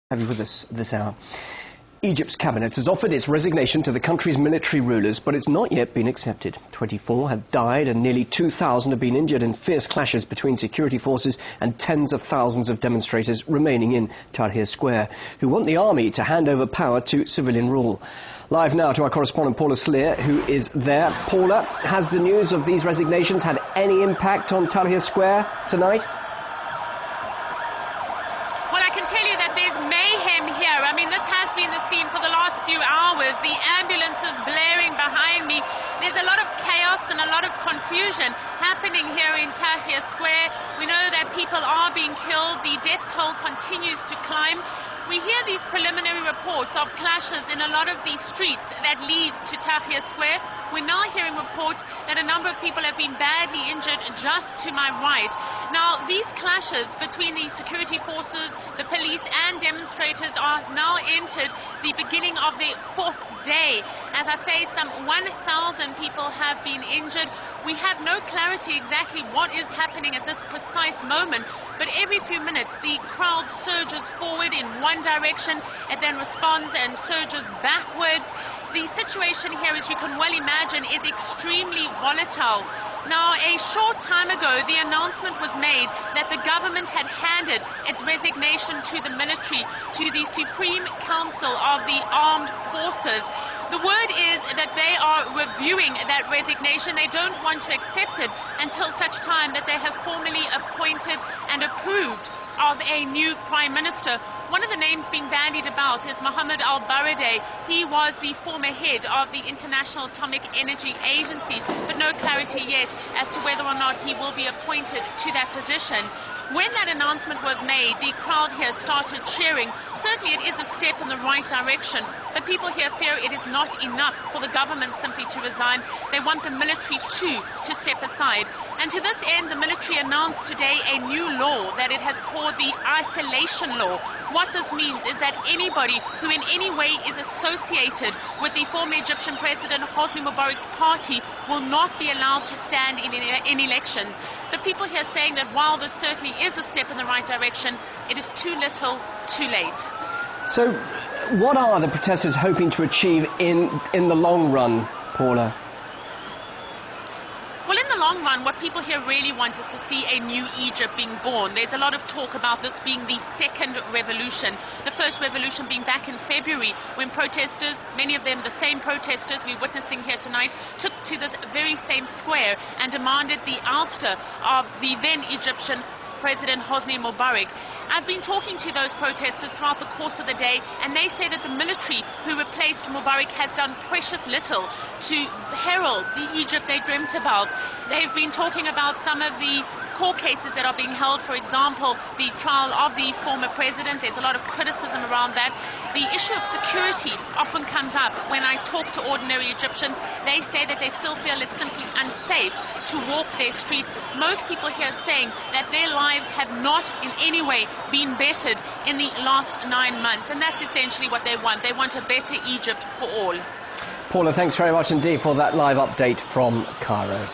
Have you with us this hour. Egypt's cabinet has offered its resignation to the country's military rulers, but it's not yet been accepted. 24 have died and nearly 2,000 have been injured in fierce clashes between security forces and tens of thousands of demonstrators remaining in Tahrir Square, who want the army to hand over power to civilian rule. Live now to our correspondent Paula Sleer, who is there. Paula, has the news of these resignations had any impact on Tahrir Square tonight? Well, I can tell you that there's mayhem here. I mean, this has been the scene for the last few hours. The ambulances blaring behind me. There's a lot of chaos and a lot of confusion happening here in Tahrir Square. We know that people are being killed. The death toll continues to climb. We hear these preliminary reports of clashes in a lot of these streets that lead to Tahrir Square. We're now hearing reports that a number of people have been badly injured just to my right. Now, these clashes between the security forces, the police and demonstrators are now entered the beginning of their fourth day. As I say, some 1,000 people have been injured. We have no clarity exactly what is happening at this precise moment, but every few minutes the crowd surges forward in one direction, it then responds and surges backwards. The situation here, as you can well imagine, is extremely volatile. Now, a short time ago, the announcement was made that the government had handed its resignation to the military, to the Supreme Council of the Armed Forces. The word is that they are reviewing that resignation. They don't want to accept it until such time that they have formally appointed and approved of a new prime minister. One of the names being bandied about is Mohammed al-Baradei. He was the former head of the International Atomic Energy Agency, but no clarity yet as to whether or not he will be appointed to that position. When that announcement was made, the crowd here started cheering. Certainly it is a step in the right direction, but people here fear it is not enough for the government simply to resign. They want the military too to step aside. And to this end, the military announced today a new law that it has called the isolation law. What this means is that anybody who in any way is associated with the former Egyptian President Hosni Mubarak's party will not be allowed to stand in elections. But people here saying that while this certainly is a step in the right direction, it is too little, too late. So what are the protesters hoping to achieve in the long run, Paula? Well, in the long run, what people here really want is to see a new Egypt being born. There's a lot of talk about this being the second revolution. The first revolution being back in February, when protesters, many of them the same protesters we're witnessing here tonight, took to this very same square and demanded the ouster of the then Egyptian President Hosni Mubarak. I've been talking to those protesters throughout the course of the day, and they say that the military who replaced Mubarak has done precious little to herald the Egypt they dreamt about. They've been talking about some of the court cases that are being held, for example, the trial of the former president. There's a lot of criticism around that. The issue of security often comes up when I talk to ordinary Egyptians. They say that they still feel it's simply unsafe to walk their streets. Most people here saying that their lives have not in any way been bettered in the last 9 months, and that's essentially what they want. They want a better Egypt for all. Paula, thanks very much indeed for that live update from Cairo.